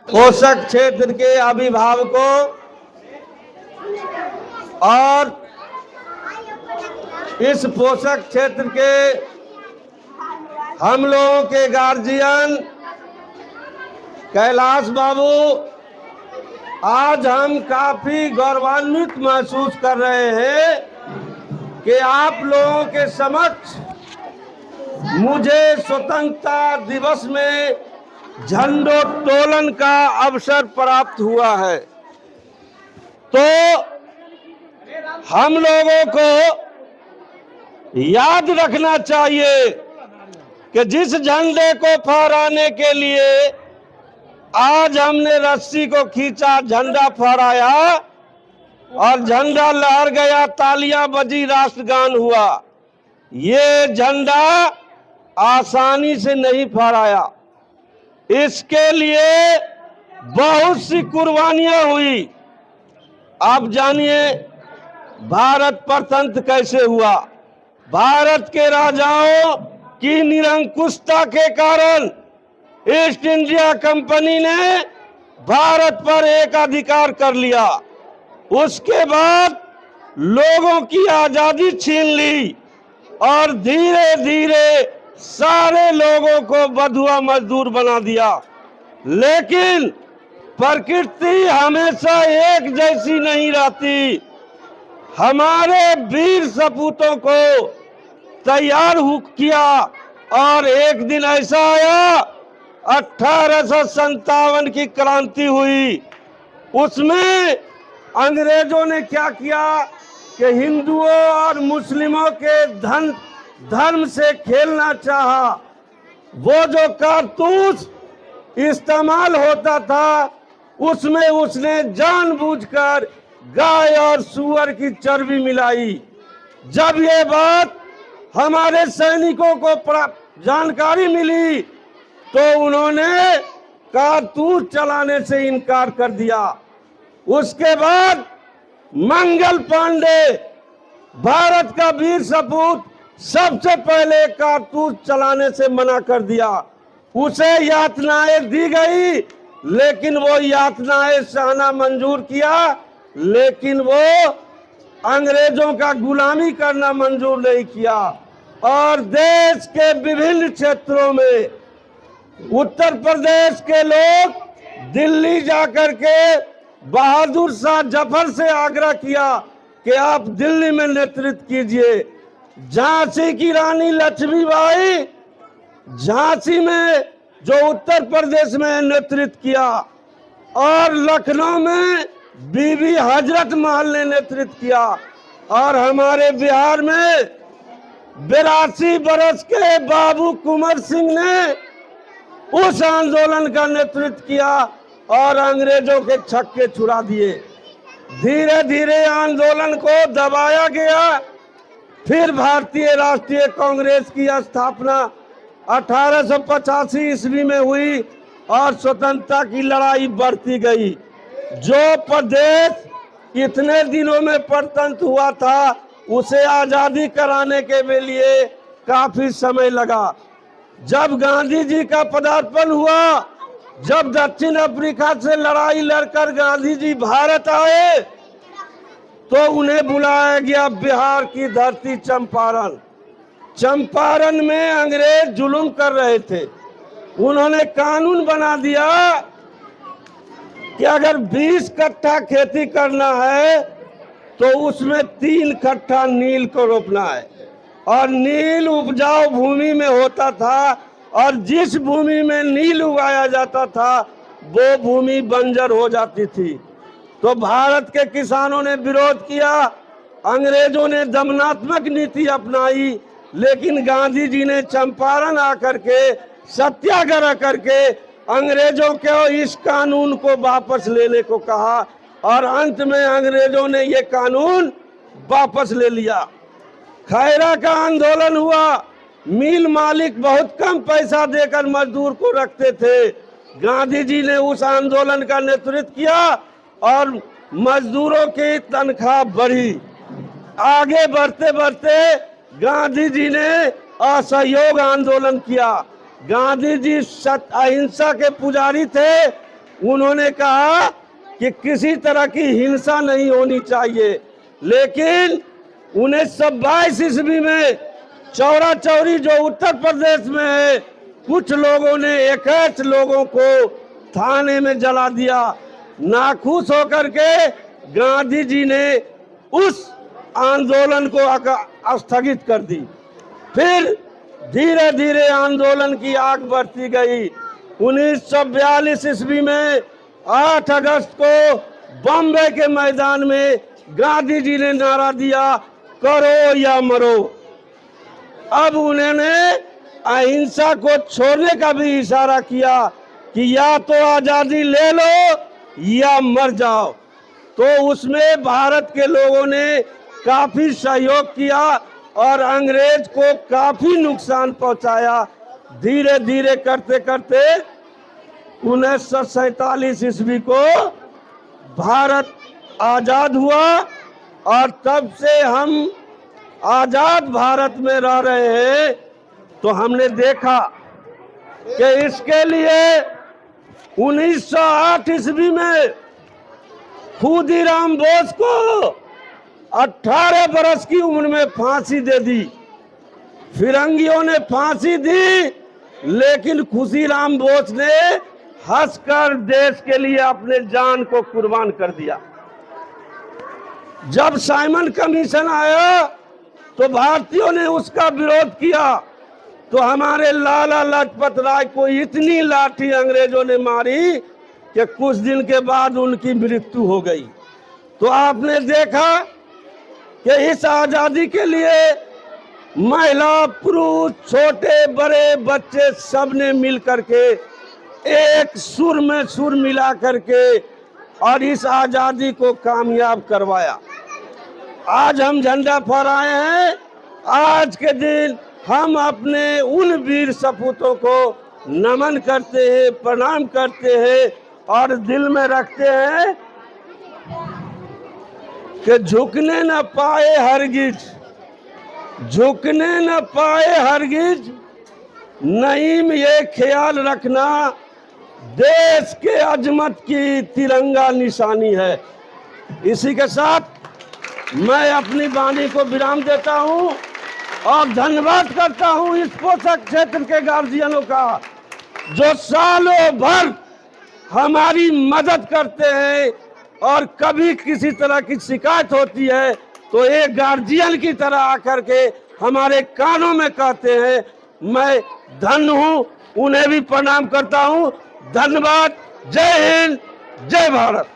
पोषक क्षेत्र के अभिभावकों और इस पोषक क्षेत्र के हम लोगों के गार्जियन कैलाश बाबू, आज हम काफी गौरवान्वित महसूस कर रहे हैं कि आप लोगों के समक्ष मुझे स्वतंत्रता दिवस में झंडोत्तोलन का अवसर प्राप्त हुआ है। तो हम लोगों को याद रखना चाहिए कि जिस झंडे को फहराने के लिए आज हमने रस्सी को खींचा, झंडा फहराया और झंडा लहर गया, तालियां बजी, राष्ट्रगान हुआ, ये झंडा आसानी से नहीं फहराया। इसके लिए बहुत सी कुर्बानियां हुई। आप जानिए भारत परतंत्र कैसे हुआ। भारत के राजाओं की निरंकुशता के कारण ईस्ट इंडिया कंपनी ने भारत पर एक अधिकार कर लिया। उसके बाद लोगों की आजादी छीन ली और धीरे धीरे सारे लोगों को बंधुआ मजदूर बना दिया। लेकिन प्रकृति हमेशा एक जैसी नहीं रहती। हमारे वीर सपूतों को तैयार किया और एक दिन ऐसा आया, 1857 की क्रांति हुई। उसमें अंग्रेजों ने क्या किया कि हिंदुओं और मुस्लिमों के धर्म से खेलना चाहा। वो जो कारतूस इस्तेमाल होता था उसमें उसने जानबूझकर गाय और सूअर की चर्बी मिलाई। जब ये बात हमारे सैनिकों को जानकारी मिली तो उन्होंने कारतूस चलाने से इनकार कर दिया। उसके बाद मंगल पांडे, भारत का वीर सपूत, सबसे पहले कारतूस चलाने से मना कर दिया। उसे यातनाएं दी गई, लेकिन वो यातनाएं सहना मंजूर किया, लेकिन वो अंग्रेजों का गुलामी करना मंजूर नहीं किया। और देश के विभिन्न क्षेत्रों में उत्तर प्रदेश के लोग दिल्ली जाकर के बहादुर शाह जफर से आग्रह किया कि आप दिल्ली में नेतृत्व कीजिए। झांसी की रानी लक्ष्मीबाई झांसी में जो उत्तर प्रदेश में नेतृत्व किया और लखनऊ में बीबी हजरत महल ने नेतृत्व किया और हमारे बिहार में 82 बरस के बाबू कुंवर सिंह ने उस आंदोलन का नेतृत्व किया और अंग्रेजों के छक्के छुड़ा दिए। धीरे धीरे आंदोलन को दबाया गया। फिर भारतीय राष्ट्रीय कांग्रेस की स्थापना 1885 ईस्वी में हुई और स्वतंत्रता की लड़ाई बढ़ती गई। जो प्रदेश इतने दिनों में परतंत्र हुआ था उसे आजादी कराने के लिए काफी समय लगा। जब गांधी जी का पदार्पण हुआ, जब दक्षिण अफ्रीका से लड़ाई लड़कर गांधी जी भारत आए तो उन्हें बुलाया गया बिहार की धरती चंपारण। चंपारण में अंग्रेज जुल्म कर रहे थे। उन्होंने कानून बना दिया कि अगर 20 कट्ठा खेती करना है तो उसमें 3 कट्ठा नील को रोपना है। और नील उपजाऊ भूमि में होता था और जिस भूमि में नील उगाया जाता था वो भूमि बंजर हो जाती थी। तो भारत के किसानों ने विरोध किया। अंग्रेजों ने दमनात्मक नीति अपनाई, लेकिन गांधी जी ने चंपारण आकर के सत्याग्रह करके अंग्रेजों के इस कानून को वापस लेने को कहा और अंत में अंग्रेजों ने ये कानून वापस ले लिया। खैरा का आंदोलन हुआ। मिल मालिक बहुत कम पैसा देकर मजदूर को रखते थे। गांधी जी ने उस आंदोलन का नेतृत्व किया और मजदूरों की तनख्वाह बढ़ी। आगे बढ़ते बढ़ते गांधी जी ने असहयोग आंदोलन किया। गांधी जी अहिंसा के पुजारी थे उन्होंने कहा कि किसी तरह की हिंसा नहीं होनी चाहिए, लेकिन 1922 ईस्वी में चौरा चौरी जो उत्तर प्रदेश में है, कुछ लोगों ने 21 लोगों को थाने में जला दिया। नाखुश होकर के गांधी जी ने उस आंदोलन को स्थगित कर दी। फिर धीरे धीरे आंदोलन की आग बढ़ती गई। 1942 ईस्वी में 8 अगस्त को बॉम्बे के मैदान में गांधी जी ने नारा दिया, करो या मरो। अब उन्होंने अहिंसा को छोड़ने का भी इशारा किया कि या तो आजादी ले लो या मर जाओ। तो उसमें भारत के लोगों ने काफी सहयोग किया और अंग्रेज को काफी नुकसान पहुंचाया। धीरे धीरे करते करते 1947 ईस्वी को भारत आजाद हुआ और तब से हम आजाद भारत में रह रहे हैं। तो हमने देखा कि इसके लिए 1908 ईस्वी में खुदीराम बोस को 18 बरस की उम्र में फांसी दे दी। फिरंगियों ने फांसी दी, लेकिन खुदीराम बोस ने हंसकर देश के लिए अपने जान को कुर्बान कर दिया। जब साइमन कमीशन आया तो भारतीयों ने उसका विरोध किया, तो हमारे लाला लाजपत राय को इतनी लाठी अंग्रेजों ने मारी कि कुछ दिन के बाद उनकी मृत्यु हो गई। तो आपने देखा कि इस आजादी के लिए महिला, पुरुष, छोटे बड़े बच्चे सब ने मिल करके एक सुर में सुर मिला करके और इस आजादी को कामयाब करवाया। आज हम झंडा फहराए हैं। आज के दिन हम अपने उन वीर सपूतों को नमन करते हैं, प्रणाम करते हैं और दिल में रखते हैं कि झुकने न पाए हरगिज, झुकने न पाए हरगिज, नईम ये ख्याल रखना देश के अजमत की तिरंगा निशानी है। इसी के साथ मैं अपनी वाणी को विराम देता हूं और धन्यवाद करता हूं इस पोषक क्षेत्र के गार्जियनों का, जो सालों भर हमारी मदद करते हैं और कभी किसी तरह की शिकायत होती है तो एक गार्जियन की तरह आकर के हमारे कानों में कहते हैं। मैं धन्य हूं, उन्हें भी प्रणाम करता हूं। धन्यवाद। जय हिंद, जय भारत।